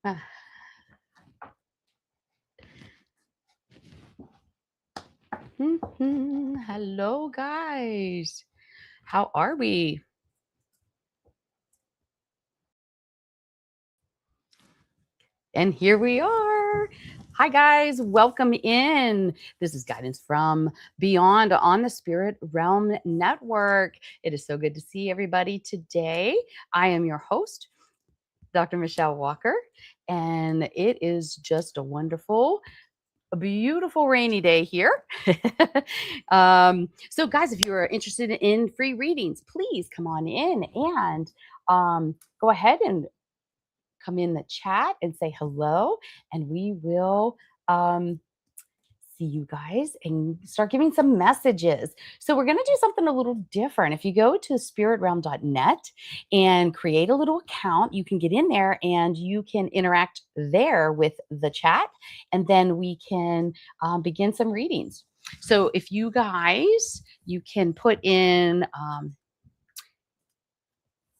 Ah, Hello, guys. How are we? And here we are. Hi, guys. Welcome in. This is guidance from Beyond on the Spirit Realm Network. It is so good to see everybody today. I am your host, Dr. Michelle Walker, and it is just a beautiful rainy day here. So, guys, if you are interested in free readings, please come on in and go ahead and come in the chat and say hello, and we will see you guys and start giving some messages. So we're going to do something a little different. If you go to spiritrealm.net and create a little account, you can get in there and you can interact there with the chat, and then we can begin some readings. So if you guys, you can put in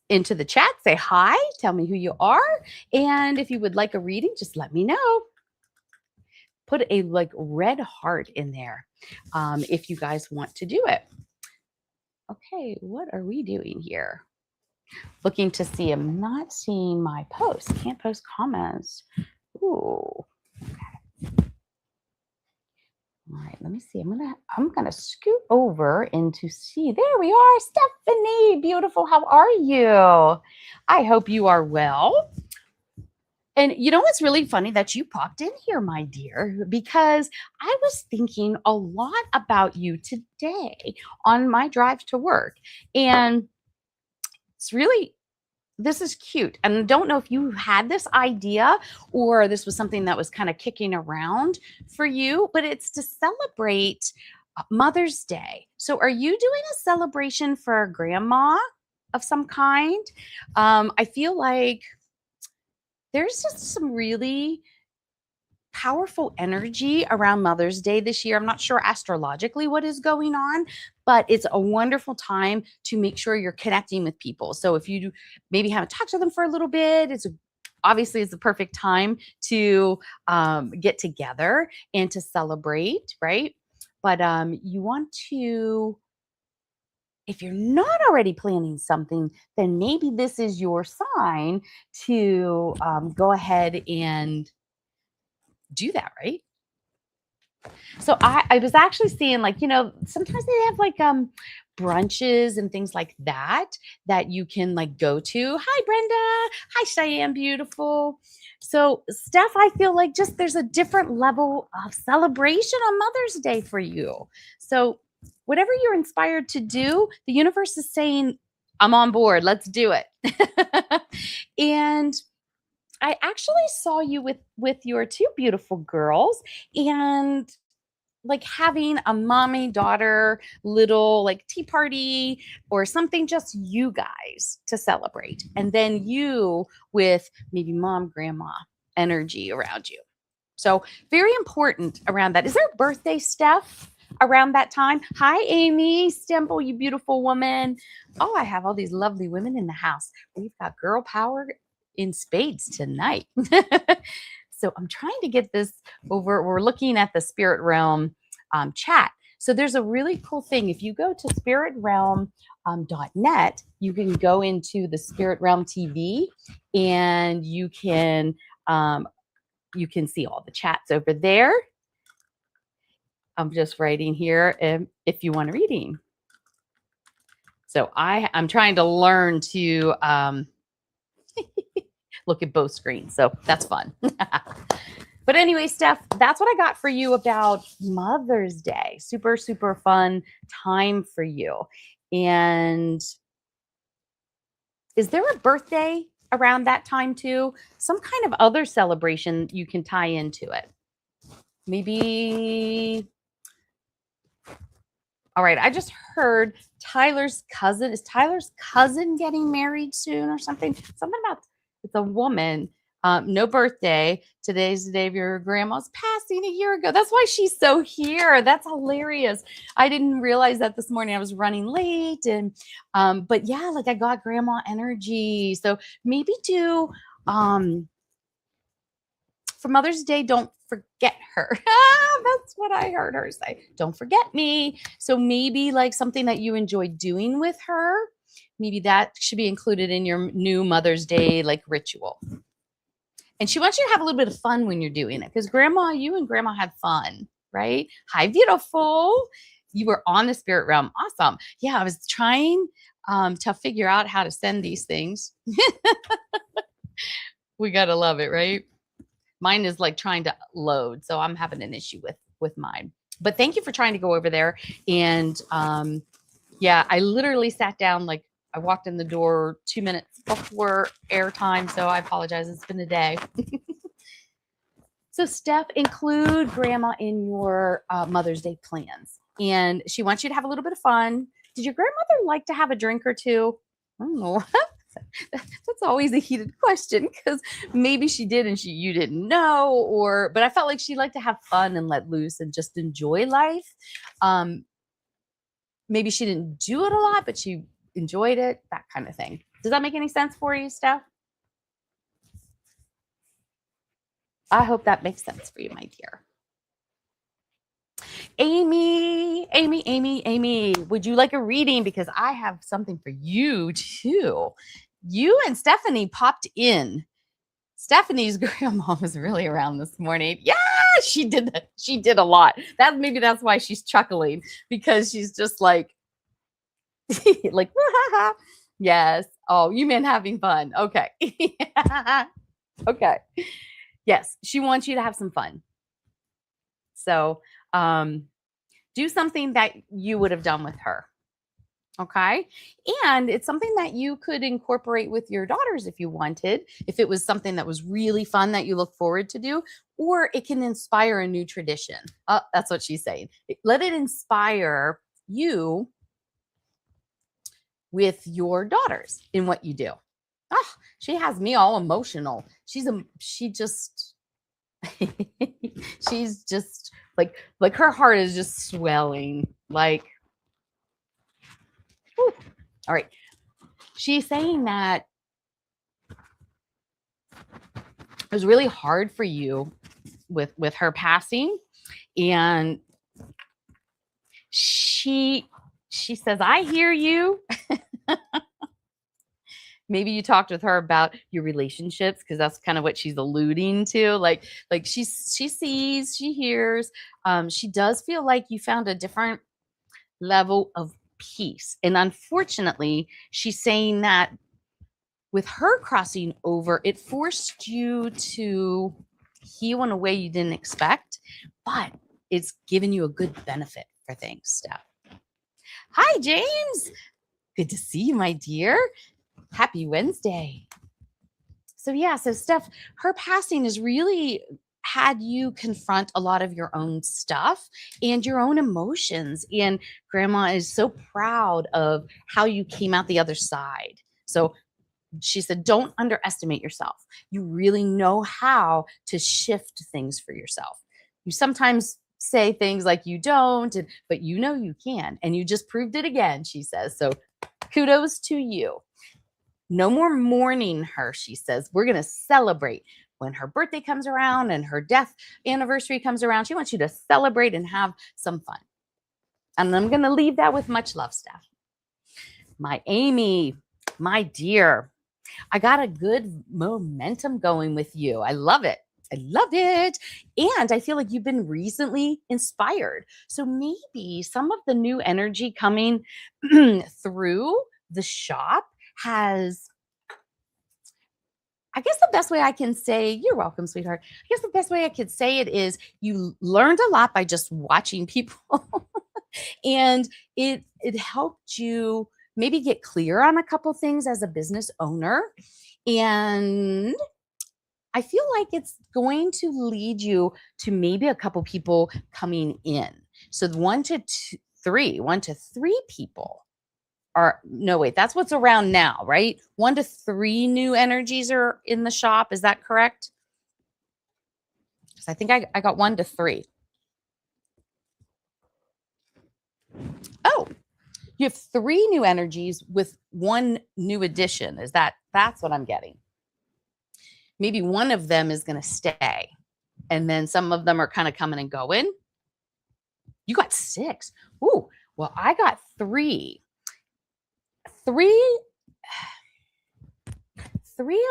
into the chat, say hi, tell me who you are, and if you would like a reading, just let me know. Put a red heart in there if you guys want to do it. Okay, what are we doing here? Looking to see. I'm not seeing my post. Can't post comments. Ooh. All right, let me see. I'm gonna scoot over and to see. There we are, Stephanie. Beautiful. How are you? I hope you are well. And you know what's really funny that you popped in here, my dear, because I was thinking a lot about you today on my drive to work. And it's really, this is cute. And I don't know if you had this idea or this was something that was kind of kicking around for you, but it's to celebrate Mother's Day. So are you doing a celebration for grandma of some kind? I feel like there's just some really powerful energy around Mother's Day this year. I'm not sure astrologically what is going on, but it's a wonderful time to make sure you're connecting with people. So if you maybe haven't talked to them for a little bit, obviously it's the perfect time to get together and to celebrate, right? But you want to, if you're not already planning something, then maybe this is your sign to go ahead and do that, right? So I was actually seeing, like, sometimes they have like brunches and things like that you can like go to. Hi, Brenda. Hi, Cheyenne, beautiful. So Steph, I feel like just there's a different level of celebration on Mother's Day for you. So whatever you're inspired to do, the universe is saying, I'm on board. Let's do it. And I actually saw you with your two beautiful girls, and like having a mommy daughter little like tea party or something, just you guys to celebrate, and then you with maybe mom, grandma energy around you. So very important around that. Is there a birthday, Steph, around that time? Hi, Amy Stemple, you beautiful woman. Oh, I have all these lovely women in the house. We've got girl power in spades tonight. So I'm trying to get this over. We're looking at the spirit realm chat. So there's a really cool thing. If you go to spiritrealm.net, you can go into the Spirit Realm TV, and you can see all the chats over there. I'm just writing here if you want a reading. So I'm trying to learn to look at both screens. So that's fun. But anyway, Steph, that's what I got for you about Mother's Day. Super, super fun time for you. And is there a birthday around that time too? Some kind of other celebration you can tie into it. Maybe. All right, I just heard Tyler's cousin. Is Tyler's cousin getting married soon or something? Something about it's a woman. No birthday. Today's the day of your grandma's passing a year ago. That's why she's so here. That's hilarious. I didn't realize that this morning. I was running late, and but yeah, like I got grandma energy. So maybe do for Mother's Day, don't forget her. That's what I heard her say. Don't forget me. So maybe like something that you enjoy doing with her, maybe that should be included in your new Mother's Day like ritual. And she wants you to have a little bit of fun when you're doing it because you and grandma had fun, right? Hi, beautiful. You were on the spirit realm. Awesome. Yeah, I was trying to figure out how to send these things. We got to love it, right? Mine is like trying to load. So I'm having an issue with mine. But thank you for trying to go over there. And yeah, I literally sat down like I walked in the door 2 minutes before airtime, so I apologize. It's been a day. So, Steph, include grandma in your Mother's Day plans. And she wants you to have a little bit of fun. Did your grandmother like to have a drink or two? I don't know. That's always a heated question because maybe she did and you didn't know, but I felt like she liked to have fun and let loose and just enjoy life. Maybe she didn't do it a lot, but she enjoyed it, that kind of thing. Does that make any sense for you, Steph? I hope that makes sense for you, my dear. Amy, would you like a reading? Because I have something for you too. You and Stephanie popped in. Stephanie's grandma was really around this morning. Yeah, she did that. She did a lot. Maybe that's why she's chuckling, because she's just like, like, yes. Oh, you meant having fun. Okay. Okay. Yes, she wants you to have some fun. So do something that you would have done with her. Okay. And it's something that you could incorporate with your daughters if you wanted, if it was something that was really fun that you look forward to do, or it can inspire a new tradition. That's what she's saying. Let it inspire you with your daughters in what you do. Oh, she has me all emotional. She's just like her heart is just swelling. Like, whew. All right. She's saying that it was really hard for you with her passing, and she says, I hear you. Maybe you talked with her about your relationships, because that's kind of what she's alluding to. Like she sees, she hears. She does feel like you found a different level of peace. And unfortunately, she's saying that with her crossing over, it forced you to heal in a way you didn't expect, but it's given you a good benefit for things, Steph. Hi, James. Good to see you, my dear. Happy Wednesday. So Steph, her passing has really had you confront a lot of your own stuff and your own emotions. And grandma is so proud of how you came out the other side. So she said, don't underestimate yourself. You really know how to shift things for yourself. You sometimes say things like you don't, but you know you can. And you just proved it again, she says. So kudos to you. No more mourning her, she says. We're going to celebrate when her birthday comes around and her death anniversary comes around. She wants you to celebrate and have some fun. And I'm going to leave that with much love, Steph. My Amy, my dear, I got a good momentum going with you. I love it. I love it. And I feel like you've been recently inspired. So maybe some of the new energy coming through the shop has, I guess the best way I can say, you're welcome, sweetheart. I guess the best way I could say it is you learned a lot by just watching people and it helped you maybe get clear on a couple things as a business owner. And I feel like it's going to lead you to maybe a couple people coming in. So 1 to 3 people. No, wait, that's what's around now, right? 1 to 3 new energies are in the shop. Is that correct? Because I think I got 1 to 3. Oh, you have 3 new energies with 1 new addition. That's what I'm getting. Maybe one of them is going to stay. and then some of them are kind of coming and going. You got 6. Ooh, well, I got 3. 3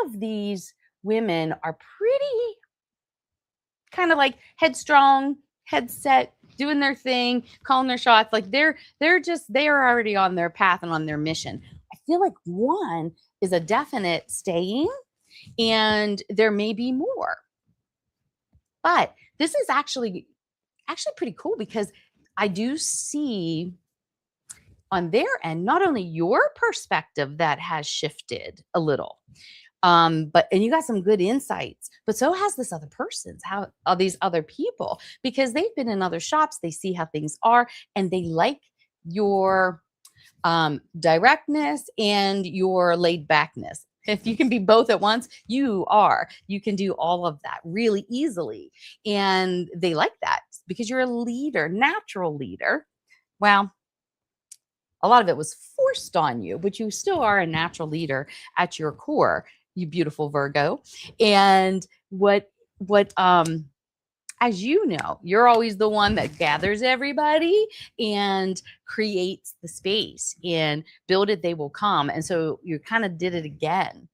of these women are pretty kind of like headstrong, head set, doing their thing, calling their shots. Like they are already on their path and on their mission. I feel like 1 is a definite staying, and there may be more. But this is actually pretty cool, because I do see on their end not only your perspective that has shifted a little, but and you got some good insights, but so has this other person's, how are these other people, because they've been in other shops, they see how things are, and they like your directness and your laid backness. If you can be both at once, you can do all of that really easily. And they like that because you're a leader, natural leader. Well, a lot of it was forced on you, but you still are a natural leader at your core, you beautiful Virgo. And as you know, you're always the one that gathers everybody and creates the space, and build it, they will come. And so you kind of did it again.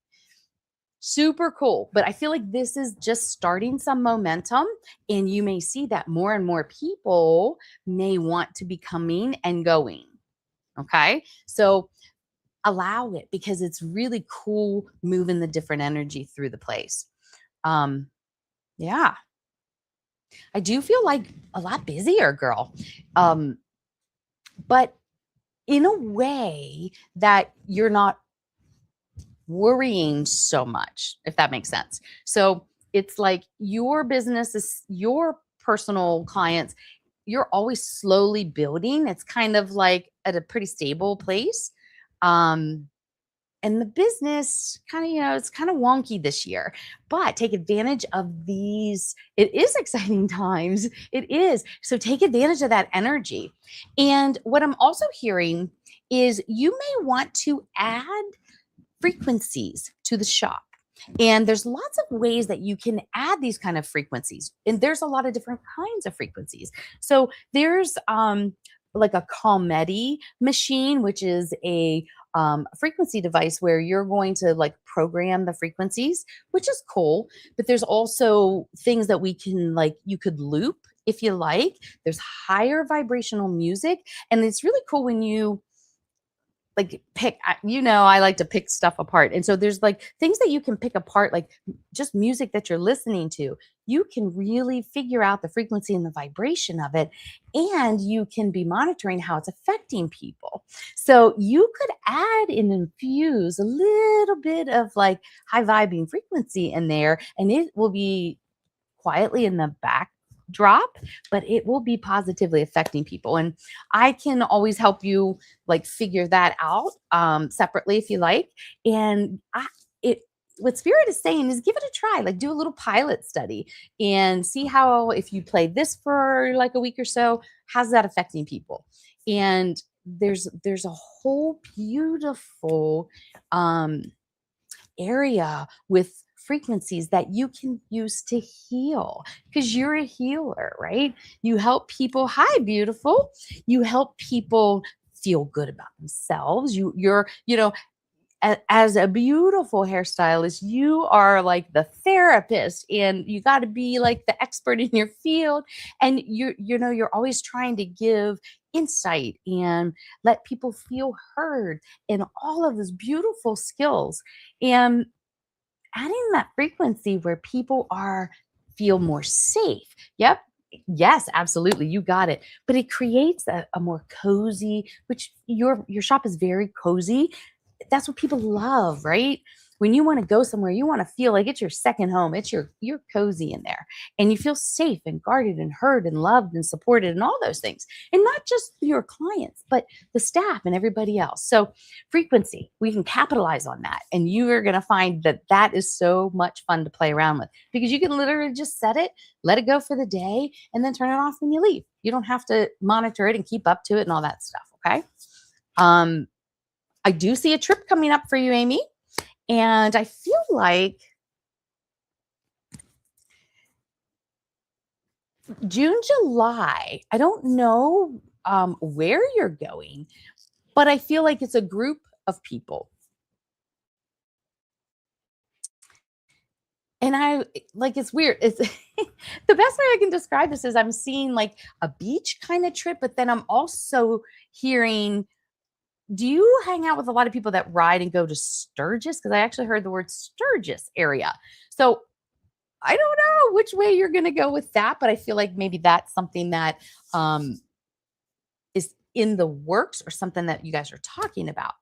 Super cool. But I feel like this is just starting some momentum, and you may see that more and more people may want to be coming and going. Okay. So allow it, because it's really cool moving the different energy through the place. Yeah. I do feel like a lot busier, girl. But in a way that you're not worrying so much, if that makes sense. So it's like your business is your personal clients, you're always slowly building. It's kind of like at a pretty stable place. Um, and the business kind of, it's kind of wonky this year, but take advantage of these. It is exciting times. It is. So take advantage of that energy. And what I'm also hearing is you may want to add frequencies to the shop. And there's lots of ways that you can add these kind of frequencies. And there's a lot of different kinds of frequencies. So there's like a Calmetti machine, which is a frequency device where you're going to like program the frequencies, which is cool. But there's also things that we can like, you could loop if you like. There's higher vibrational music. And it's really cool when you like pick, I like to pick stuff apart. And so there's like things that you can pick apart, like just music that you're listening to. You can really figure out the frequency and the vibration of it. And you can be monitoring how it's affecting people. So you could add and infuse a little bit of like high vibing frequency in there, and it will be quietly in the backdrop, but it will be positively affecting people. And I can always help you like figure that out separately if you like. And what Spirit is saying is give it a try, like do a little pilot study and see how, if you play this for like a week or so, how's that affecting people? And there's a whole beautiful area with frequencies that you can use to heal, because you're a healer, right? You help people. Hi, beautiful. You help people feel good about themselves. You're as a beautiful hairstylist, you are like the therapist, and you got to be like the expert in your field. And you're always trying to give insight and let people feel heard, and all of those beautiful skills. And adding that frequency where people feel more safe. Yep. Yes, absolutely. You got it. But it creates a more cozy, which your shop is very cozy. That's what people love, right? When you want to go somewhere, you want to feel like it's your second home. You're cozy in there, and you feel safe and guarded and heard and loved and supported and all those things. And not just your clients, but the staff and everybody else. So frequency, we can capitalize on that. And you are going to find that is so much fun to play around with, because you can literally just set it, let it go for the day, and then turn it off when you leave. You don't have to monitor it and keep up to it and all that stuff. Okay. I do see a trip coming up for you, Amy. And I feel like June, July. I don't know where you're going, but I feel like it's a group of people. And I like it's weird. It's the best way I can describe this is I'm seeing like a beach kind of trip, but then I'm also hearing, do you hang out with a lot of people that ride and go to Sturgis? Because I actually heard the word Sturgis area. So I don't know which way you're going to go with that, but I feel like maybe that's something that is in the works or something that you guys are talking about.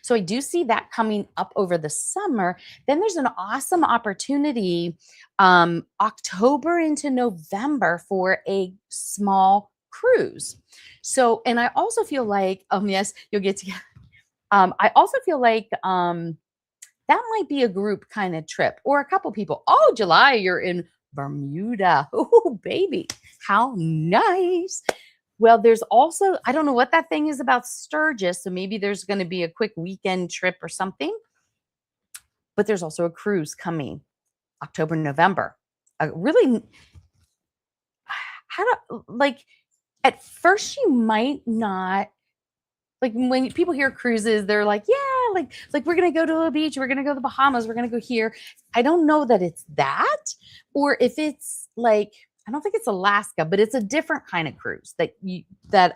So I do see that coming up over the summer. Then there's an awesome opportunity October into November for a small cruise. So, and I also feel like, yes, you'll get to, I also feel like that might be a group kind of trip or a couple people. Oh, July, you're in Bermuda. Oh, baby, how nice. Well, there's also, I don't know what that thing is about Sturgis. So maybe there's going to be a quick weekend trip or something, but there's also a cruise coming October, November. Really, how do, like, at first you might not, like when people hear cruises, they're like, yeah, like we're gonna go to a beach, we're gonna go to the Bahamas, we're gonna go here. I don't know that it's that, or if it's like, I don't think it's Alaska, but it's a different kind of cruise that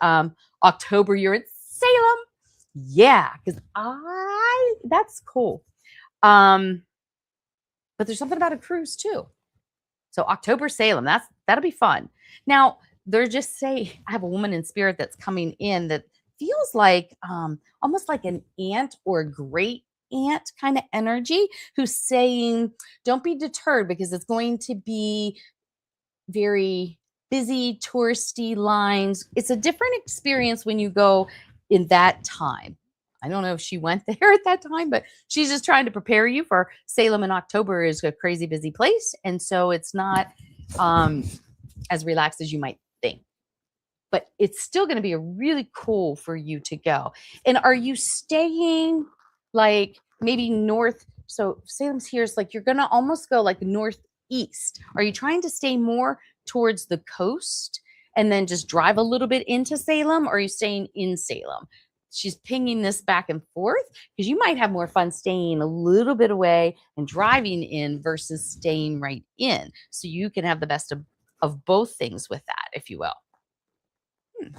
October you're in Salem. Yeah, because that's cool. But there's something about a cruise too. So October Salem, that'll be fun. Now, they're just say I have a woman in spirit that's coming in that feels like almost like an aunt or a great aunt kind of energy who's saying, don't be deterred because it's going to be very busy, touristy lines. It's a different experience when you go in that time. I don't know if she went there at that time, but she's just trying to prepare you for Salem in October is a crazy busy place. And so it's not as relaxed as you might think. But it's still going to be a really cool for you to go. And are you staying like maybe north? So Salem's here is like you're going to almost go like northeast. Are you trying to stay more towards the coast and then just drive a little bit into Salem, or are you staying in Salem? She's pinging this back and forth because you might have more fun staying a little bit away and driving in versus staying right in. So you can have the best of both things with that, if you will.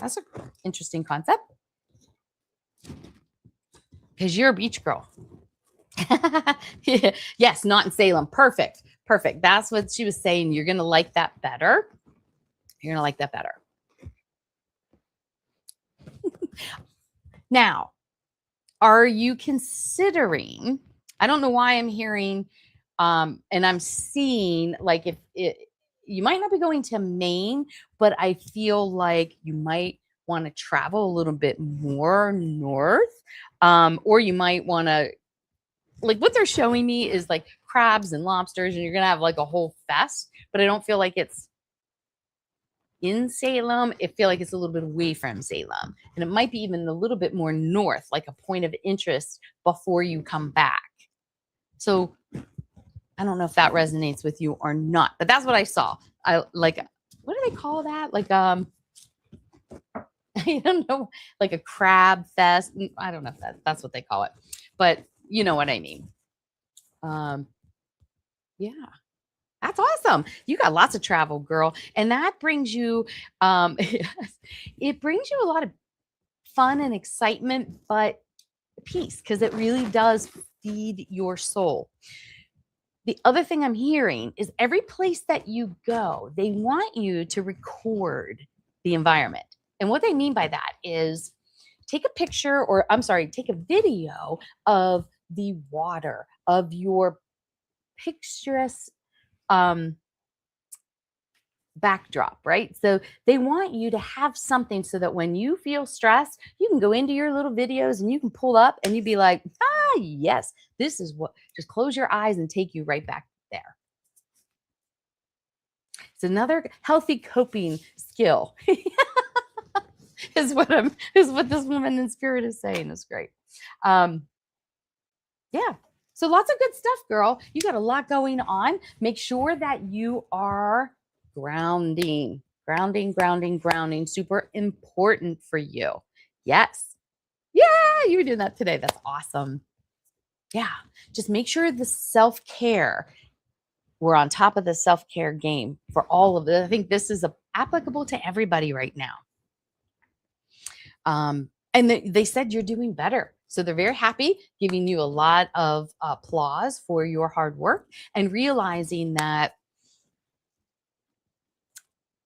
That's an interesting concept because you're a beach girl. Yes, not in Salem. Perfect. Perfect. That's what she was saying. You're going to like that better. You're going to like that better. Now, are you considering? I don't know why I'm hearing, and I'm seeing like if it, you might not be going to Maine, but I feel like you might want to travel a little bit more north, or you might want to, like what they're showing me is like crabs and lobsters, and you're gonna have like a whole fest. But I don't feel like it's in Salem. I feel like it's a little bit away from Salem, and it might be even a little bit more north, like a point of interest before you come back. So I don't know if that resonates with you or not, but that's what I saw. I like, what do they call that? Like, I don't know, like a crab fest. I don't know if that's what they call it, but you know what I mean. Yeah. That's awesome. You got lots of travel, girl. And that brings you, it brings you a lot of fun and excitement, but peace, because it really does feed your soul. The other thing I'm hearing is every place that you go, they want you to record the environment. And what they mean by that is take a picture, or I'm sorry, take a video of the water, of your picturesque backdrop, right? So they want you to have something so that when you feel stressed, you can go into your little videos and you can pull up and you'd be like, yes, this is what, just close your eyes and take you right back there. It's another healthy coping skill. is what this woman in spirit is saying. Is great. Yeah. So lots of good stuff, girl. You got a lot going on. Make sure that you are grounding. Grounding, grounding, grounding. Super important for you. Yes. Yeah, you were doing that today. That's awesome. Yeah. Just make sure the self-care, we're on top of the self-care game for all of it. I think this is applicable to everybody right now. And they said you're doing better. So they're very happy, giving you a lot of applause for your hard work and realizing that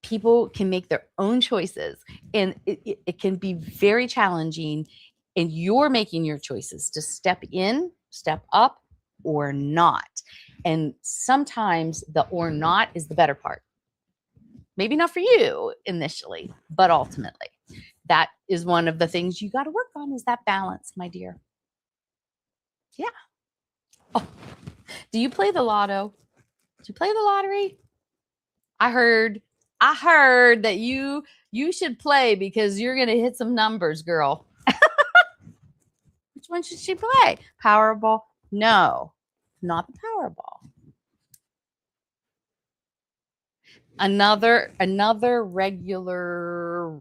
people can make their own choices. And it can be very challenging. And you're making your choices to step in, step up, or not. And sometimes the or not is the better part. Maybe not for you initially, but ultimately. That is one of the things you got to work on, is that balance, my dear. Yeah. Oh, do you play the lotto? Do you play the lottery? I heard that you should play because you're going to hit some numbers, girl. Which one should she play? Powerball? No, not the Powerball. Another regular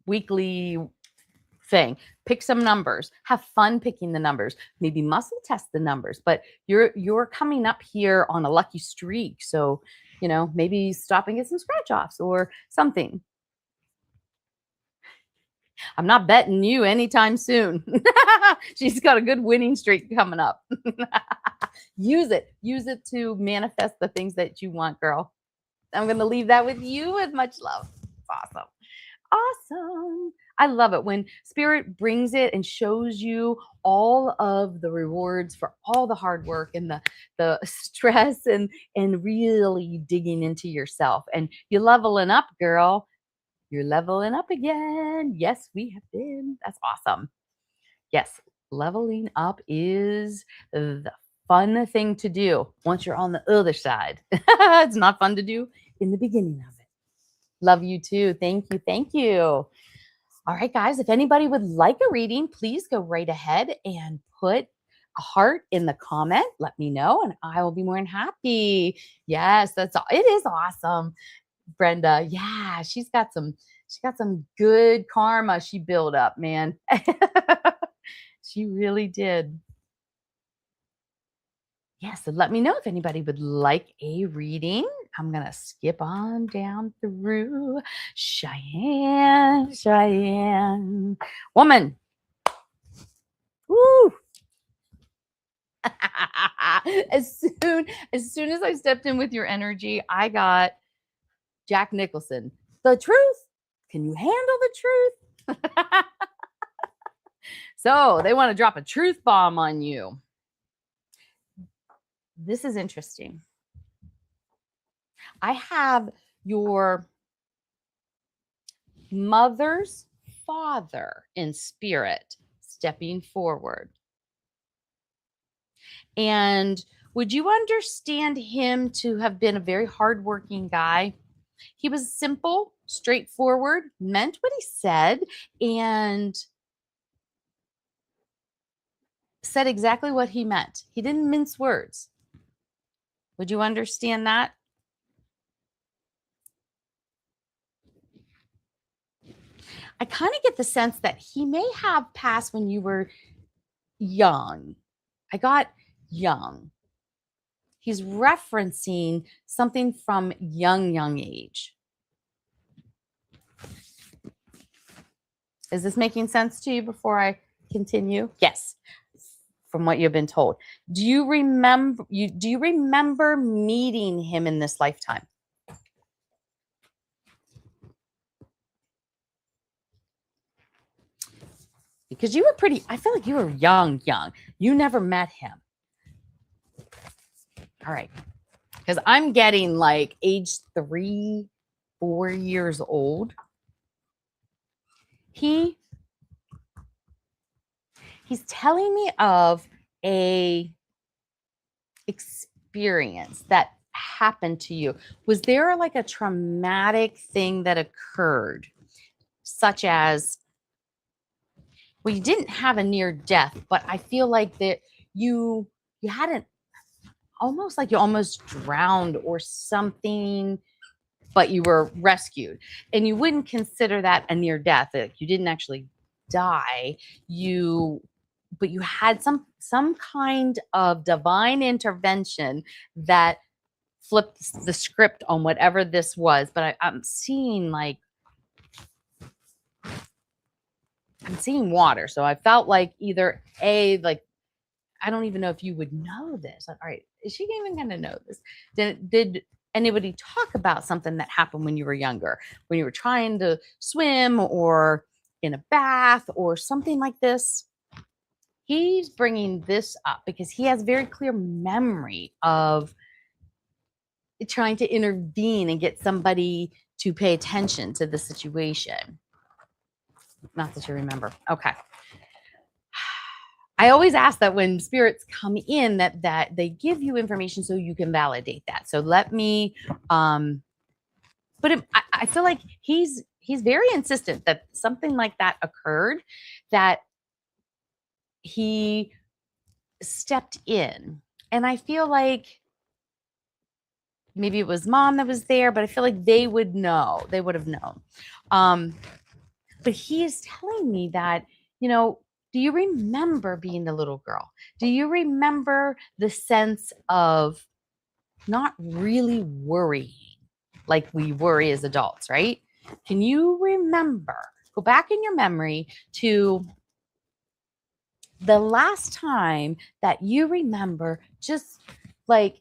weekly thing. Pick some numbers. Have fun picking the numbers. Maybe muscle test the numbers. But you're coming up here on a lucky streak, so maybe stop and get some scratch offs or something. I'm not betting you anytime soon. She's got a good winning streak coming up. Use it to manifest the things that you want, girl. I'm going to leave that with you with much love. It's awesome. I love it when spirit brings it and shows you all of the rewards for all the hard work and the stress and really digging into yourself. And you're leveling up, girl. You're leveling up again. Yes, we have been. That's awesome. Yes, leveling up is the fun thing to do once you're on the other side. It's not fun to do in the beginning of it. Love you too. Thank you. Thank you. All right, guys, if anybody would like a reading, please go right ahead and put a heart in the comment. Let me know, and I will be more than happy. Yes, it is awesome. Brenda. Yeah, she's got some good karma she built up, man. She really did. Yeah, so let me know if anybody would like a reading. I'm going to skip on down through. Cheyenne. Woman. Woo. As soon as I stepped in with your energy, I got Jack Nicholson. The truth. Can you handle the truth? So they want to drop a truth bomb on you. This is interesting. I have your mother's father in spirit stepping forward. And would you understand him to have been a very hardworking guy? He was simple, straightforward, meant what he said, and said exactly what he meant. He didn't mince words. Would you understand that? I kind of get the sense that he may have passed when you were young. I got young. He's referencing something from young age. Is this making sense to you before I continue? Yes. From what you've been told. Do you remember meeting him in this lifetime? Because you were I feel like you were young. You never met him. All right. Because I'm getting like age 3, 4 years old. He's telling me of a experience that happened to you. Was there like a traumatic thing that occurred, such as, well, you didn't have a near death, but I feel like that you hadn't, almost like you almost drowned or something but you were rescued. And you wouldn't consider that a near death. Like you didn't actually die. But you had some kind of divine intervention that flipped the script on whatever this was. But I'm seeing water. So I felt like either like I don't even know if you would know this. Like, all right, is she even going to know this? Did anybody talk about something that happened when you were younger, when you were trying to swim or in a bath or something like this? He's bringing this up because he has very clear memory of trying to intervene and get somebody to pay attention to the situation. Not that you remember. Okay. I always ask that when spirits come in that they give you information so you can validate that. So let me, but I feel like he's very insistent that something like that occurred, that he stepped in. And I feel like maybe it was mom that was there, but I feel like they would know. They would have known. But he is telling me that, do you remember being a little girl? Do you remember the sense of not really worrying like we worry as adults, right? Can you remember, go back in your memory to the last time that you remember just like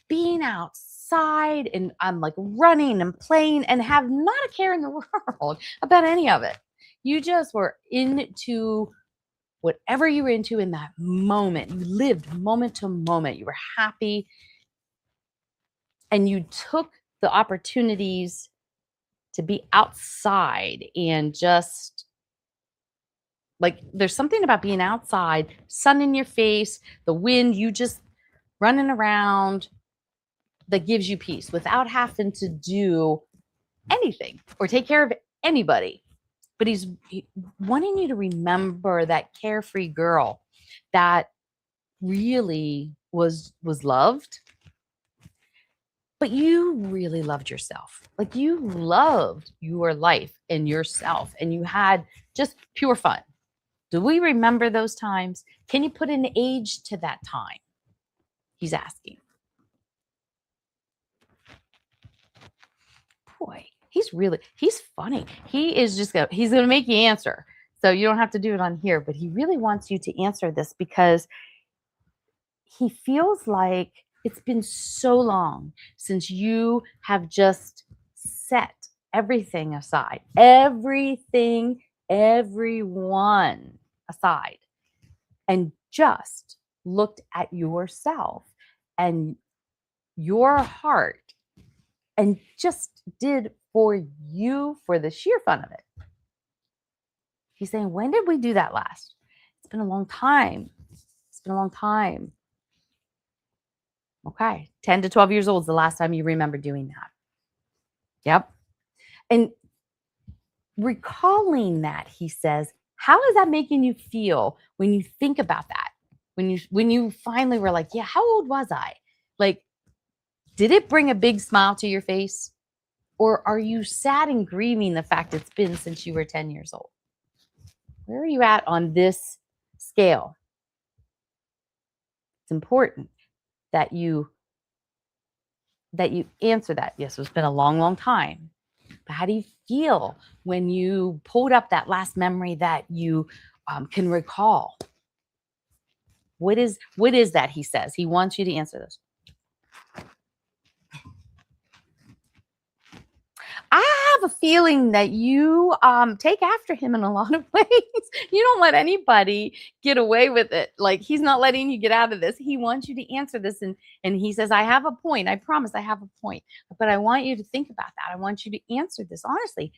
being outside and I'm like running and playing and have not a care in the world about any of it. You just were into whatever you were into in that moment. You lived moment to moment. You were happy. And you took the opportunities to be outside and just like there's something about being outside, sun in your face, the wind, you just running around that gives you peace without having to do anything or take care of anybody. But he's wanting you to remember that carefree girl that really was loved, but you really loved yourself. Like you loved your life and yourself, and you had just pure fun. Do we remember those times? Can you put an age to that time? He's asking. Boy, he's funny. He's going to make you answer. So you don't have to do it on here, but he really wants you to answer this because he feels like it's been so long since you have just set everything aside, everything, everyone aside, and just looked at yourself and your heart and just did for you for the sheer fun of it. He's saying, when did we do that last? It's been a long time. It's been a long time. Okay. 10 to 12 years old is the last time you remember doing that. Yep. And recalling that, he says, how is that making you feel when you think about that? When you finally were like, yeah, how old was I? Like, did it bring a big smile to your face? Or are you sad and grieving the fact it's been since you were 10 years old? Where are you at on this scale? It's important that you answer that. Yes, it's been a long, long time. But how do you feel when you pulled up that last memory that you can recall? What is that? He says he wants you to answer this. I have a feeling that you take after him in a lot of ways. You don't let anybody get away with it. Like he's not letting you get out of this. He wants you to answer this. And he says, I have a point. I promise I have a point. But I want you to think about that. I want you to answer this honestly.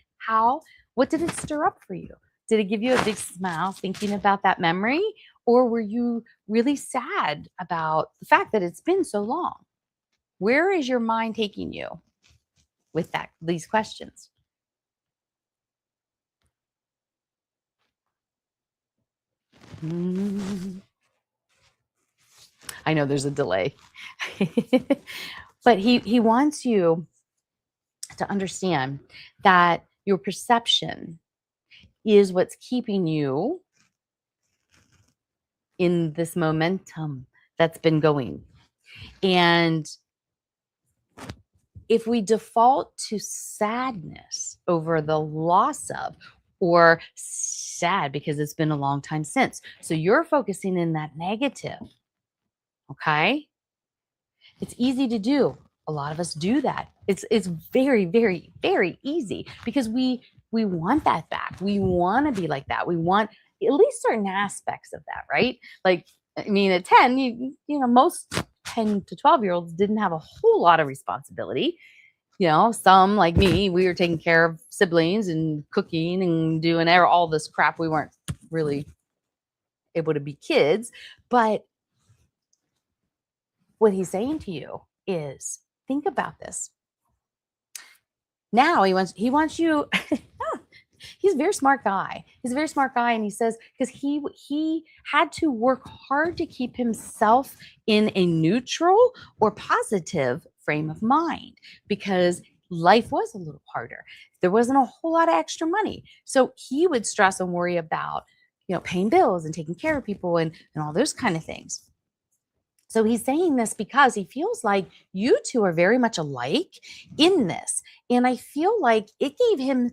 What did it stir up for you? Did it give you a big smile thinking about that memory? Or were you really sad about the fact that it's been so long? Where is your mind taking you with these questions? I know there's a delay. But he wants you to understand that your perception is what's keeping you in this momentum that's been going. And if we default to sadness over the loss of, or sad because it's been a long time since, so you're focusing in that negative, okay? It's easy to do. A lot of us do that. It's very, very, very easy because we want that back. We want to be like that. We want at least certain aspects of that, right? Like, I mean, at 10, you know, most 10 to 12-year-olds didn't have a whole lot of responsibility. You know, some like me, we were taking care of siblings and cooking and doing all this crap. We weren't really able to be kids. But what he's saying to you is, think about this. Now he wants you. He's a very smart guy. He's a very smart guy, and he says because he had to work hard to keep himself in a neutral or positive frame of mind because life was a little harder. There wasn't a whole lot of extra money, so he would stress and worry about, you know, paying bills and taking care of people and all those kind of things. So he's saying this because he feels like you two are very much alike in this. And I feel like it gave him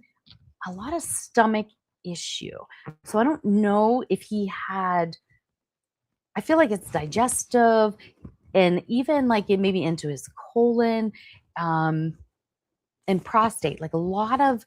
a lot of stomach issue. So I don't know if he had, I feel like it's digestive and even like it maybe into his colon. And prostate, like a lot of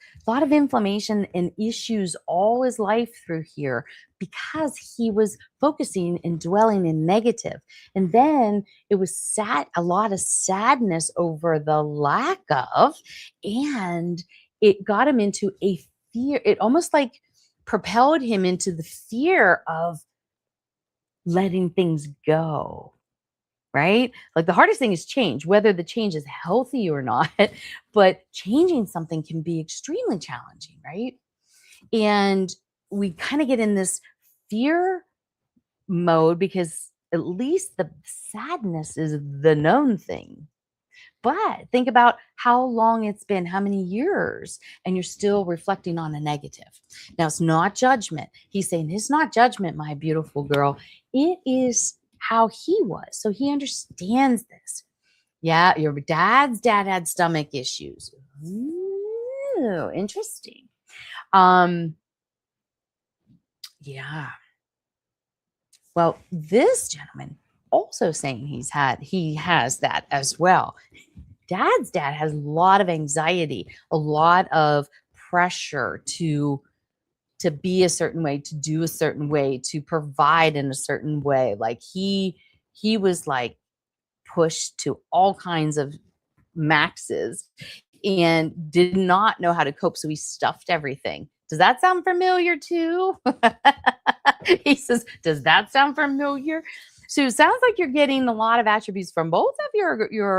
inflammation and issues all his life through here because he was focusing and dwelling in negative. And then it was a lot of sadness over the lack of, and it got him into a fear. It almost like propelled him into the fear of letting things go. Right? Like the hardest thing is change, whether the change is healthy or not, but changing something can be extremely challenging, right? And we kind of get in this fear mode because at least the sadness is the known thing. But think about how long it's been, how many years, and you're still reflecting on a negative. Now, it's not judgment. He's saying it's not judgment, my beautiful girl. It is how he was. So he understands this. Yeah, your dad's dad had stomach issues. Ooh, interesting. Yeah. Well, this gentleman also saying he has that as well. Dad's dad has a lot of anxiety, a lot of pressure to be a certain way, to do a certain way, to provide in a certain way. Like he was like pushed to all kinds of maxes and did not know how to cope. So he stuffed everything. Does that sound familiar too? He says, does that sound familiar? So it sounds like you're getting a lot of attributes from both of your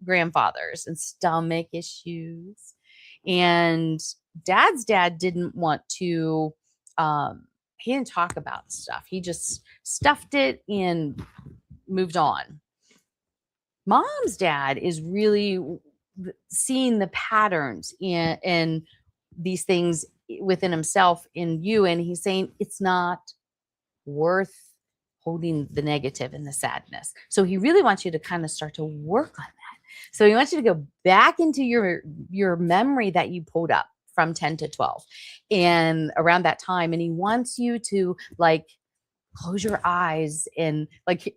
grandfathers and stomach issues. And dad's dad didn't want to, he didn't talk about stuff. He just stuffed it and moved on. Mom's dad is really seeing the patterns in these things within himself in you. And he's saying it's not worth holding the negative and the sadness. So he really wants you to kind of start to work on that. So he wants you to go back into your memory that you pulled up from 10 to 12 and around that time. And he wants you to like close your eyes and like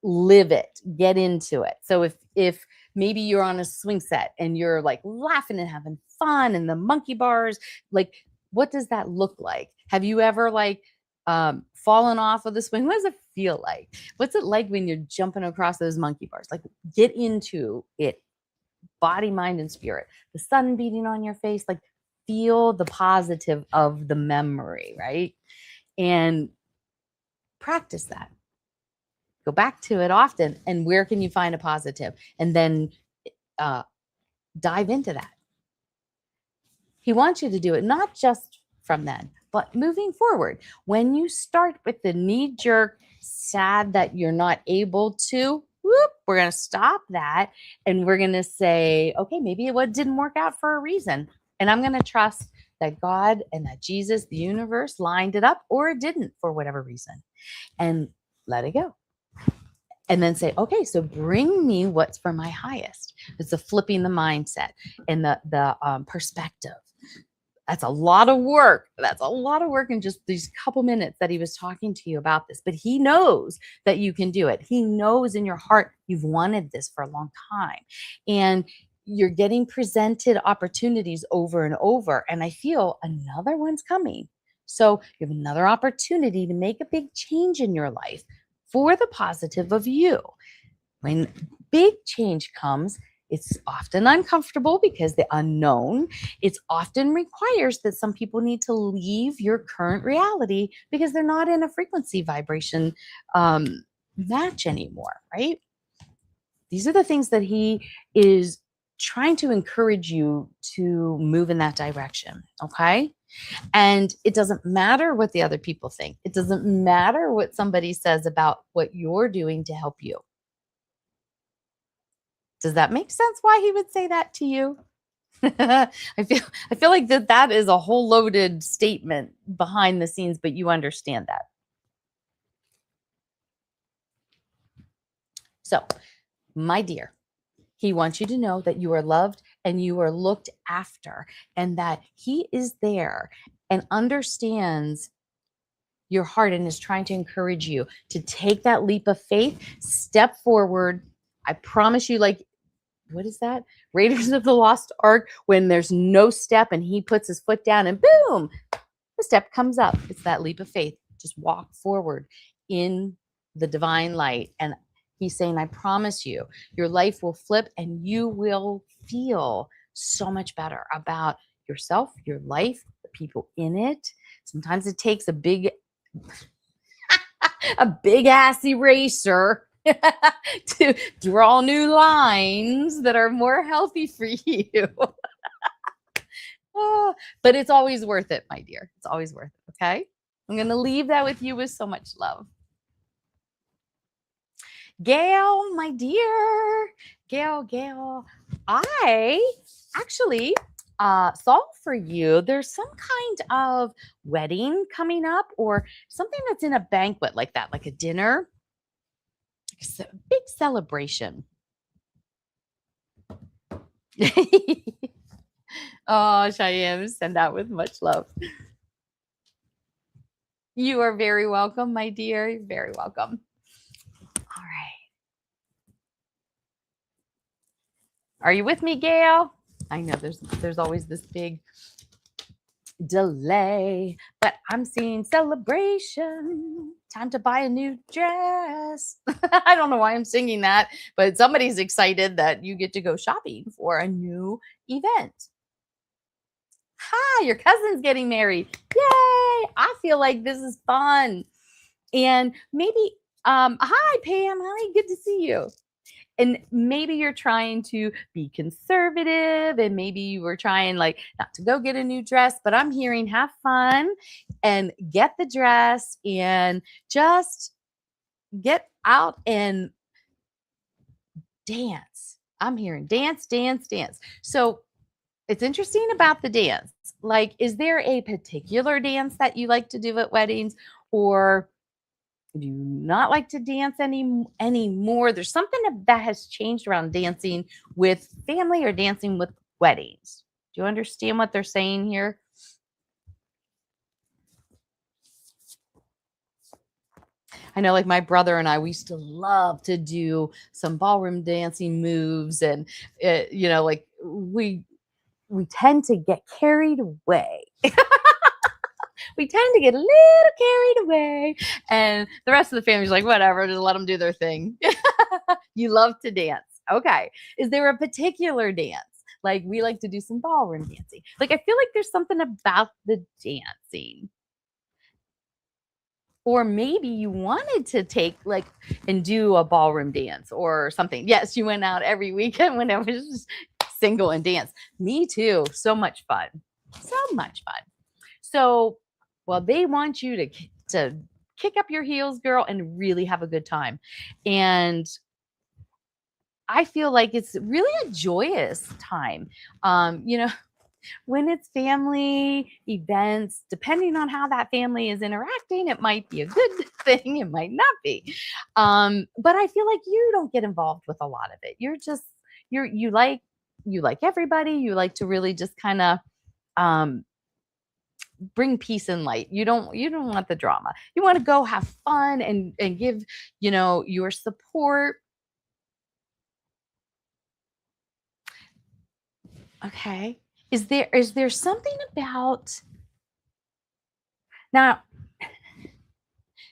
live it, get into it. So if maybe you're on a swing set and you're like laughing and having fun and the monkey bars, like what does that look like? Have you ever like fallen off of the swing? What does it feel like? What's it like when you're jumping across those monkey bars? Like get into it, body, mind, and spirit. The sun beating on your face, like feel the positive of the memory, right? And practice that. Go back to it often. And where can you find a positive? And then dive into that. He wants you to do it, not just from then, but moving forward. When you start with the knee-jerk, sad that you're not able to, whoop, we're going to stop that. And we're going to say, okay, maybe it didn't work out for a reason. And I'm going to trust that God and that Jesus, the universe, lined it up, or it didn't for whatever reason. And let it go. And then say, okay, so bring me what's for my highest. It's the flipping the mindset and the perspective. That's a lot of work. That's a lot of work in just these couple minutes that he was talking to you about this. But he knows that you can do it. He knows in your heart you've wanted this for a long time. And you're getting presented opportunities over and over. And I feel another one's coming. So you have another opportunity to make a big change in your life for the positive of you. When big change comes, it's often uncomfortable because the unknown. It often requires that some people need to leave your current reality because they're not in a frequency vibration match anymore, right? These are the things that he is trying to encourage you to move in that direction, okay? And it doesn't matter what the other people think. It doesn't matter what somebody says about what you're doing to help you. Does that make sense why he would say that to you? I feel like that is a whole loaded statement behind the scenes, but you understand that. So, my dear, he wants you to know that you are loved and you are looked after, and that he is there and understands your heart and is trying to encourage you to take that leap of faith, step forward. I promise you, like, what is that? Raiders of the Lost Ark, when there's no step and he puts his foot down and boom, the step comes up. It's that leap of faith. Just walk forward in the divine light. And he's saying, I promise you, your life will flip and you will feel so much better about yourself, your life, the people in it. Sometimes it takes a big ass eraser to draw new lines that are more healthy for you. But it's always worth it, my dear. It's always worth it, okay? I'm going to leave that with you with so much love. Gail, my dear. Gail, I actually saw for you, there's some kind of wedding coming up or something that's in a banquet like that, like a dinner. It's a big celebration. Oh, Cheyenne, send out with much love. You are very welcome, my dear. You're very welcome. All right. Are you with me, Gail? I know there's always this big delay, but I'm seeing celebration. Time to buy a new dress. I don't know why I'm singing that, but somebody's excited that you get to go shopping for a new event. Hi, your cousin's getting married. Yay! I feel like this is fun. And maybe, hi, Pam. Hi, good to see you. And maybe you're trying to be conservative and maybe you were trying like not to go get a new dress, but I'm hearing have fun and get the dress and just get out and dance. I'm hearing dance. So it's interesting about the dance. Like, is there a particular dance that you like to do at weddings, or do you not like to dance anymore? There's something that has changed around dancing with family or dancing with weddings. Do you understand what they're saying here? I know, like my brother and I, we used to love to do some ballroom dancing moves, and like we tend to get carried away. We tend to get a little carried away, and the rest of the family's like, whatever, just let them do their thing. You love to dance. Okay. Is there a particular dance? Like, we like to do some ballroom dancing. Like, I feel like there's something about the dancing. Or maybe you wanted to take like and do a ballroom dance or something. Yes, you went out every weekend when I was just single and dance. Me too. So much fun. So much fun. So, well, they want you to kick up your heels, girl, and really have a good time. And I feel like it's really a joyous time. You know, when it's family events, depending on how that family is interacting, it might be a good thing, it might not be. But I feel like you don't get involved with a lot of it. You're just you like everybody. You like to really just kind of um bring peace and light. You don't want the drama. You want to go have fun and give, your support. Okay. Is there something about now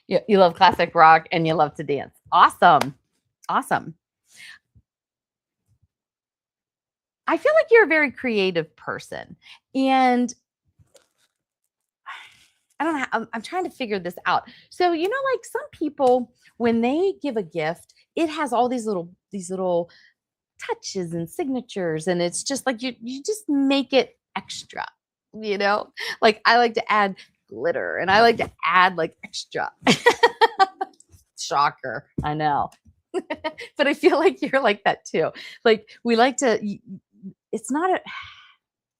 you love classic rock and you love to dance. Awesome. Awesome. I feel like you're a very creative person. And I don't know. I'm trying to figure this out. So, like some people, when they give a gift, it has all these little touches and signatures, and it's just like you just make it extra, you know? Like I like to add glitter and I like to add like extra. Shocker. I know. But I feel like you're like that too. Like we like to it's not a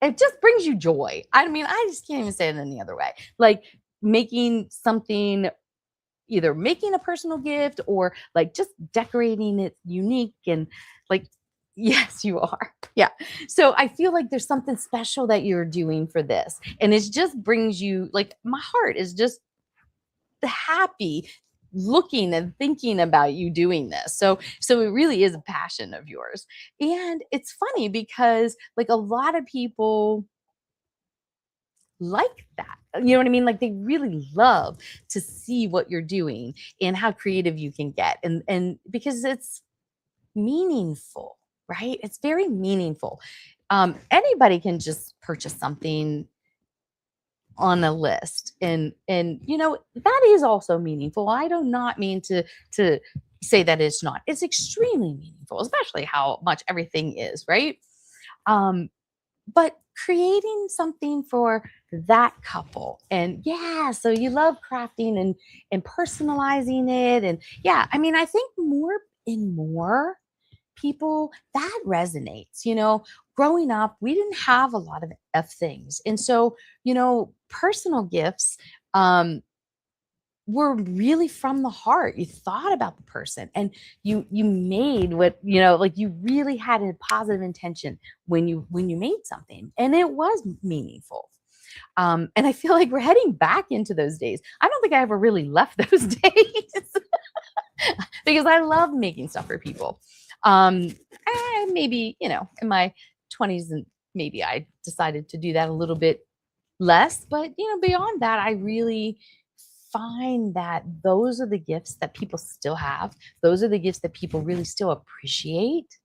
it just brings you joy. I mean, I just can't even say it any other way. Like making something, either making a personal gift or like just decorating it unique and like yes, you are. Yeah. So I feel like there's something special that you're doing for this. And it just brings you like my heart is just happy looking and thinking about you doing this. So it really is a passion of yours. And it's funny because like a lot of people like that. You know what I mean? Like they really love to see what you're doing and how creative you can get. And because it's meaningful, right? It's very meaningful. Anybody can just purchase something on a list, and that is also meaningful. I do not mean to say that it's not. It's extremely meaningful, especially how much everything is, right? Um, but creating something for that couple, and yeah, so you love crafting and personalizing it, and yeah, I mean, I think more and more people that resonates. Growing up we didn't have a lot of things, and so personal gifts were really from the heart. You thought about the person and you made what like you really had a positive intention when you made something, and it was meaningful. And I feel like we're heading back into those days. I don't think I ever really left those days because I love making stuff for people. Maybe, in my 20s, and maybe I decided to do that a little bit less, but beyond that, I really find that those are the gifts that people still have. Those are the gifts that people really still appreciate,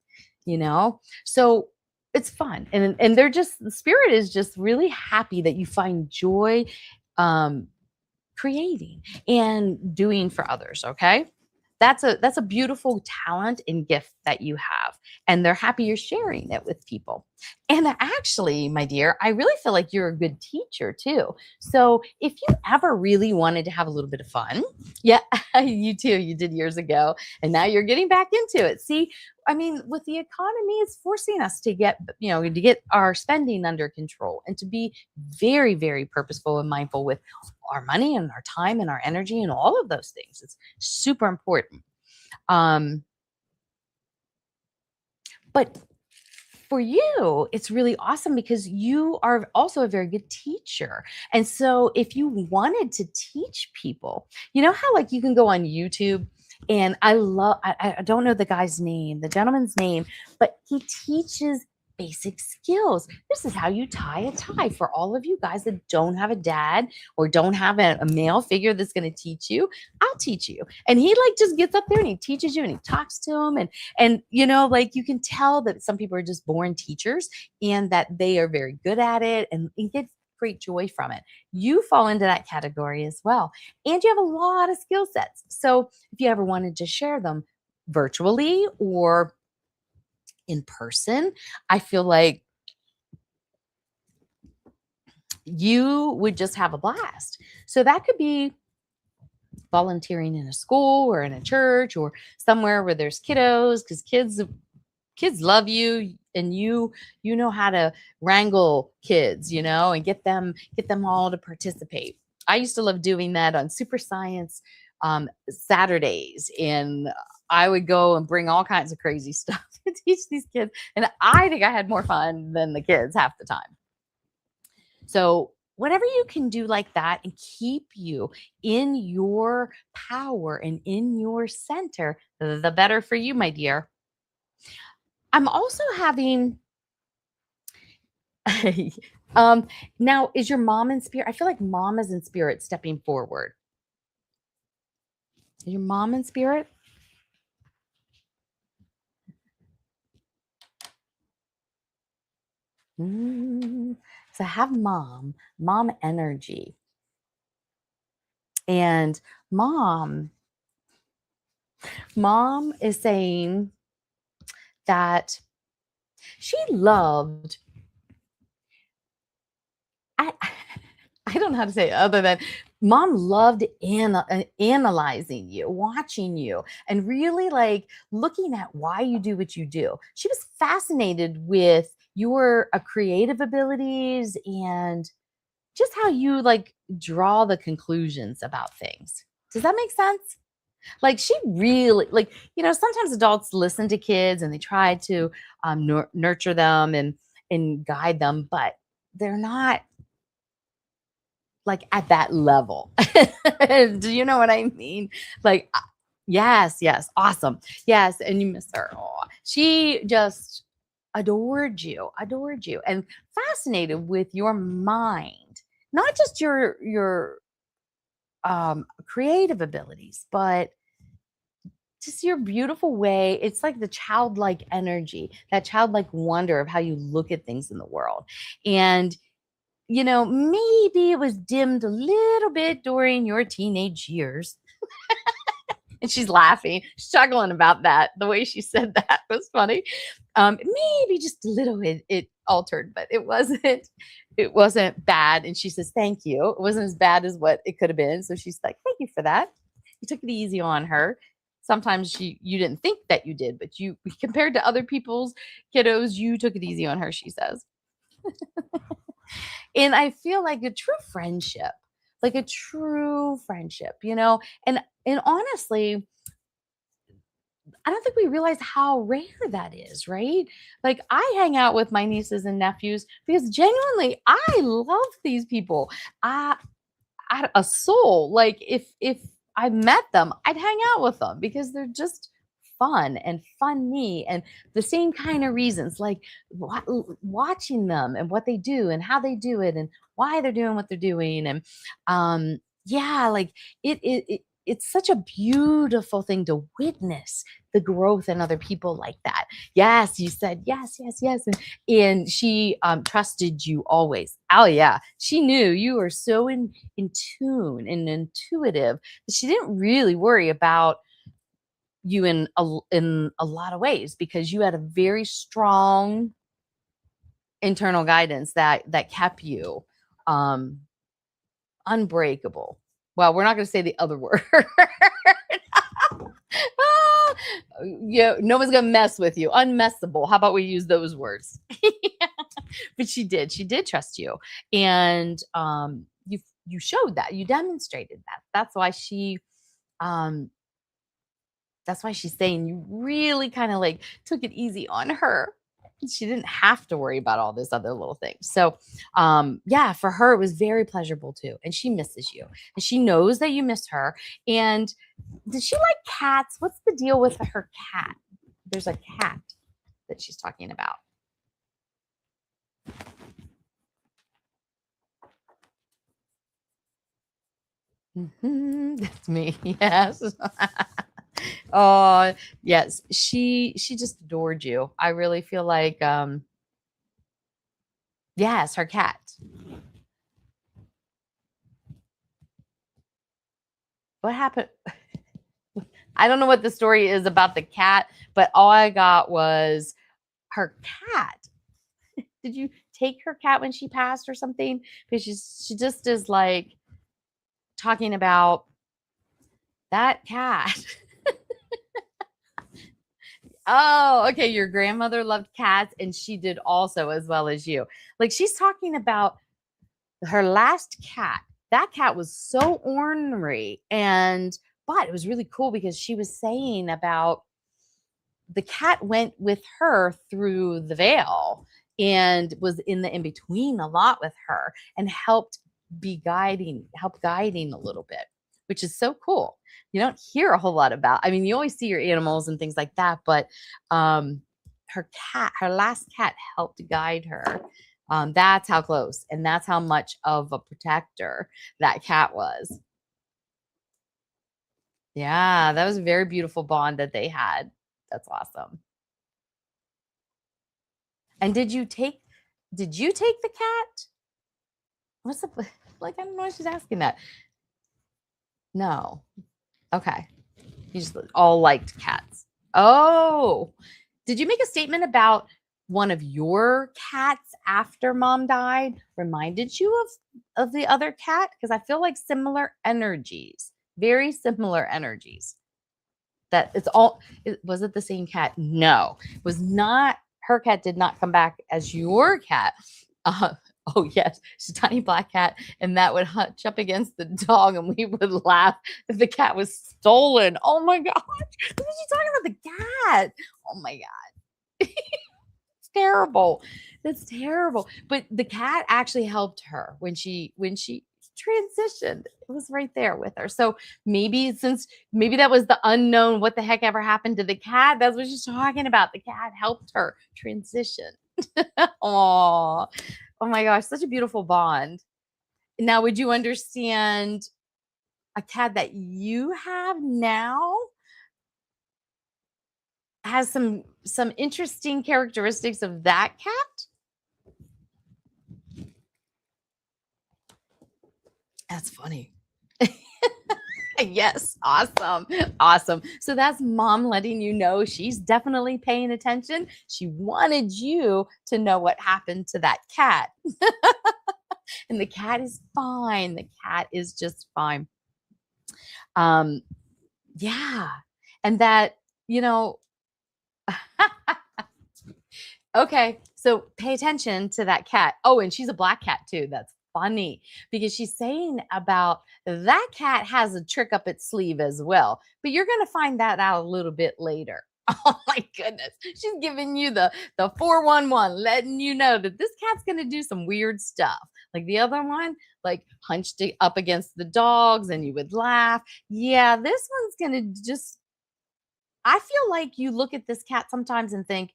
So it's fun. And they're just the spirit is just really happy that you find joy um creating and doing for others, okay? That's a beautiful talent and gift that you have, and they're happy you're sharing it with people. And actually, my dear, I really feel like you're a good teacher too. So if you ever really wanted to have a little bit of fun, yeah, you too, you did years ago, and now you're getting back into it. See, I mean, with the economy, it's forcing us to get our spending under control and to be very, very purposeful and mindful with our money and our time and our energy and all of those things. It's super important. Um, but for you, it's really awesome because you are also a very good teacher. And so if you wanted to teach people, you know how like you can go on YouTube, and I don't know the guy's name, the gentleman's name, but he teaches basic skills. This is how you tie a tie for all of you guys that don't have a dad or don't have a male figure that's going to teach you. I'll teach you. And he like just gets up there and he teaches you and he talks to him, and like you can tell that some people are just born teachers and that they are very good at it and get great joy from it. You fall into that category as well. And you have a lot of skill sets. So if you ever wanted to share them virtually or in person, I feel like you would just have a blast. So that could be volunteering in a school or in a church or somewhere where there's kiddos, because kids kids love you, and you know how to wrangle kids, and get them all to participate. I used to love doing that on Super Science Saturdays, and I would go and bring all kinds of crazy stuff to teach these kids, and I think I had more fun than the kids half the time. So whatever you can do like that and keep you in your power and in your center, the better for you, my dear. I'm also having now, is your mom in spirit? I feel like mom is in spirit stepping forward. Is your mom in spirit? So I have mom energy. And mom is saying that she loved, I I don't know how to say it other than mom loved analyzing you, watching you, and really like looking at why you do what you do. She was fascinated with your creative abilities and just how you like draw the conclusions about things. Does that make sense? Like she really like, sometimes adults listen to kids and they try to nurture them and guide them, but they're not like at that level. Do you know what I mean? Like, yes, yes, awesome. Yes, and you miss her. Aw. She just adored you, and fascinated with your mind, not just your creative abilities, but just your beautiful way. It's like the childlike energy, that childlike wonder of how you look at things in the world. And maybe it was dimmed a little bit during your teenage years. And she's laughing, she's chuckling about that. The way she said that was funny. Maybe just a little bit it altered, but it wasn't bad. And she says, thank you. It wasn't as bad as what it could have been. So she's like, thank you for that. You took it easy on her. Sometimes you didn't think that you did, but you compared to other people's kiddos, you took it easy on her, she says. And I feel like a true friendship, and honestly, I don't think we realize how rare that is, right? Like I hang out with my nieces and nephews because genuinely I love these people. I a soul. Like if I met them, I'd hang out with them because they're just fun and funny and the same kind of reasons, like watching them and what they do and how they do it and why they're doing what they're doing. And yeah, like it's such a beautiful thing to witness the growth in other people like that. Yes, you said yes, yes, yes. And she trusted you always. Oh yeah, she knew you were so in tune and intuitive that she didn't really worry about you in a lot of ways because you had a very strong internal guidance that kept you um unbreakable. Well, we're not going to say the other word. Ah, yeah, no one's gonna mess with you. Unmessable. How about we use those words? But she did trust you, and you showed that, you demonstrated that. Um that's why she's saying you really kind of like took it easy on her. She didn't have to worry about all this other little things. So yeah, for her it was very pleasurable too, and she misses you, and she knows that you miss her. And does she like cats? What's the deal with her cat? There's a cat that she's talking about. That's me. Yes. Oh, yes. She just adored you. I really feel like yes, her cat. What happened? I don't know what the story is about the cat, but all I got was her cat. Did you take her cat when she passed or something? Because she just is like talking about that cat. Oh, okay. Your grandmother loved cats and she did also as well as you. Like she's talking about her last cat. That cat was so ornery but it was really cool because she was saying about the cat went with her through the veil and was in the in between a lot with her and help guiding a little bit, which is so cool. You don't hear a whole lot about. I mean, you always see your animals and things like that, but um, her last cat helped guide her. That's how close and that's how much of a protector that cat was. Yeah, that was a very beautiful bond that they had. That's awesome. And did you take the cat? What's the like? I don't know why she's asking that. No. Okay. You just all liked cats. Oh, did you make a statement about one of your cats after mom died reminded you of the other cat? Because I feel like similar energies, very similar energies. That it's all was it the same cat? No, it was not. Her cat did not come back as your cat. Uh, oh yes, she's a tiny black cat, and that would hunch up against the dog, and we would laugh if the cat was stolen. Oh my gosh, what are you talking about the cat? Oh my god, it's terrible. That's terrible. But the cat actually helped her when she transitioned. It was right there with her. So maybe that was the unknown. What the heck ever happened to the cat? That's what she's talking about. The cat helped her transition. Oh, oh my gosh, such a beautiful bond. Now, would you understand a cat that you have now has some interesting characteristics of that cat? That's funny. Yes, awesome. Awesome. So that's mom letting you know she's definitely paying attention. She wanted you to know what happened to that cat. And the cat is fine. The cat is just fine. Um, yeah. And that, you know, okay, so pay attention to that cat. Oh, and she's a black cat too. That's funny because she's saying about that cat has a trick up its sleeve as well. But you're going to find that out a little bit later. Oh my goodness. She's giving you the 411, letting you know that this cat's going to do some weird stuff. Like the other one, like hunched it up against the dogs and you would laugh. Yeah, this one's going to just I feel like you look at this cat sometimes and think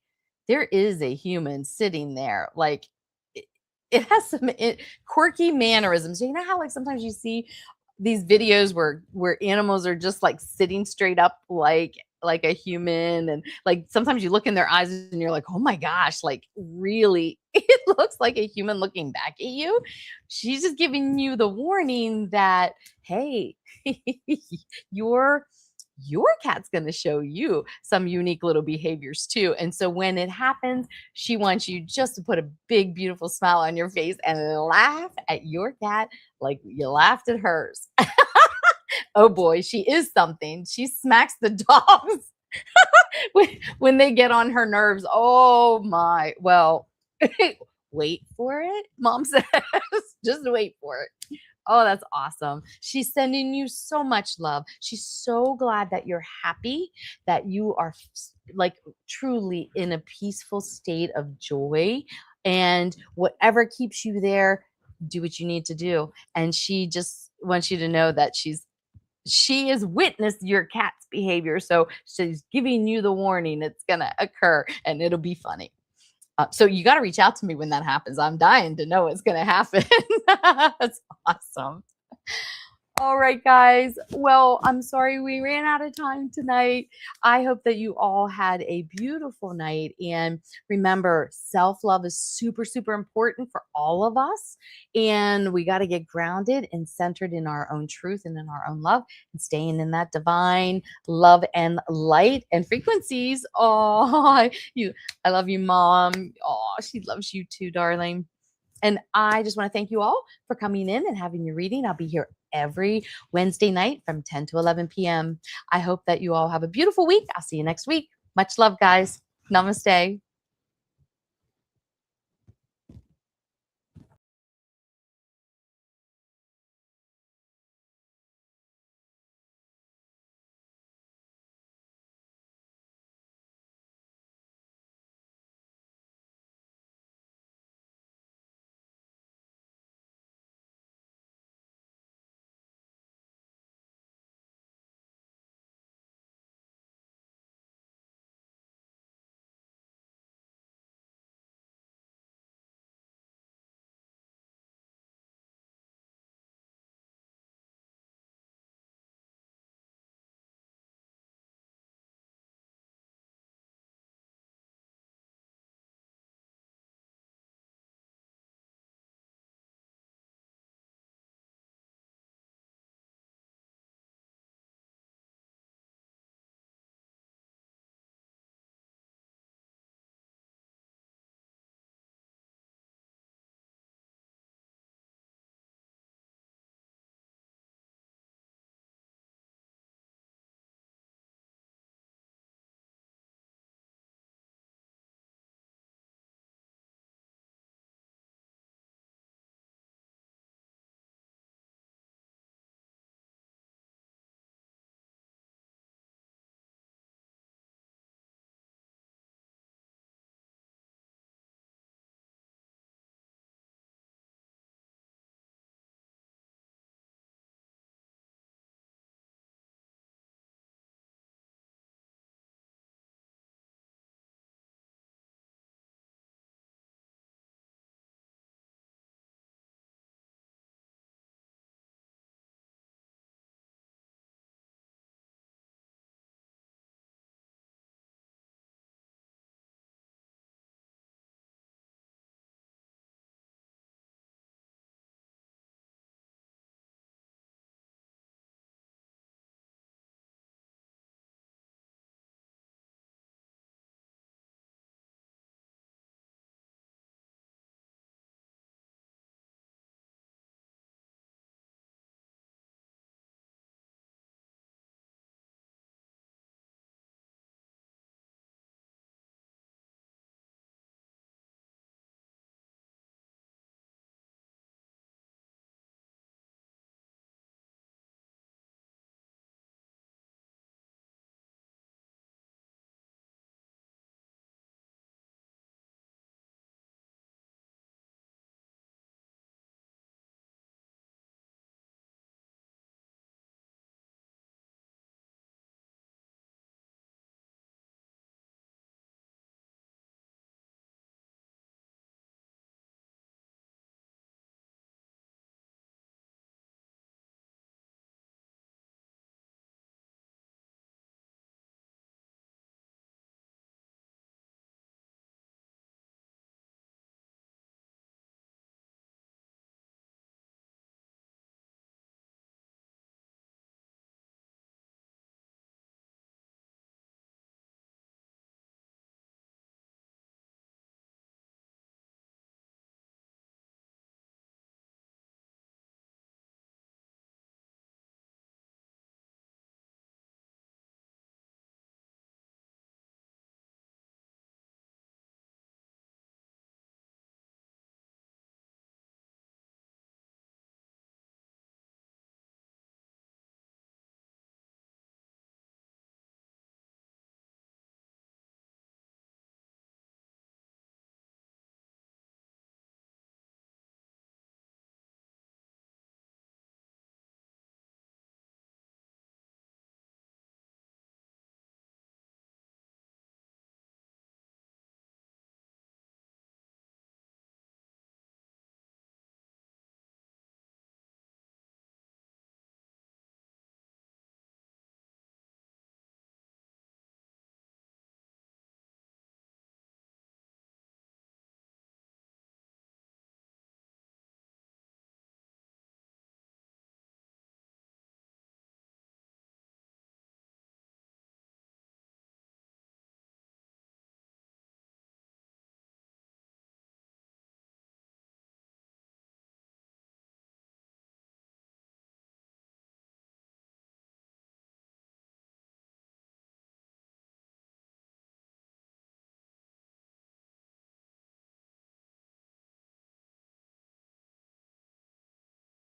there is a human sitting there. Like it, it has some quirky mannerisms. You know how like sometimes you see these videos where animals are just like sitting straight up like a human and like sometimes you look in their eyes and you're like, "Oh my gosh, like really it looks like a human looking back at you." She's just giving you the warning that hey, you're your cat's going to show you some unique little behaviors too. And so when it happens, she wants you just to put a big, beautiful smile on your face and laugh at your cat like you laughed at hers. Oh boy, she is something. She smacks the dogs when they get on her nerves. Oh my. Well, wait for it, mom says. Just wait for it. Oh, that's awesome. She's sending you so much love. She's so glad that you're happy, that you are like truly in a peaceful state of joy. And whatever keeps you there, do what you need to do. And she just wants you to know that she has witnessed your cat's behavior. So she's giving you the warning it's going to occur and it'll be funny. So you got to reach out to me when that happens. I'm dying to know what's going to happen. That's awesome. All right, guys. Well, I'm sorry we ran out of time tonight. I hope that you all had a beautiful night. And remember, self-love is super, super important for all of us. And we got to get grounded and centered in our own truth and in our own love and staying in that divine love and light and frequencies. Oh, I love you, Mom. Oh, she loves you too, darling. And I just want to thank you all for coming in and having your reading. I'll be here every Wednesday night from 10 to 11 p.m. I hope that you all have a beautiful week. I'll see you next week. Much love, guys. Namaste.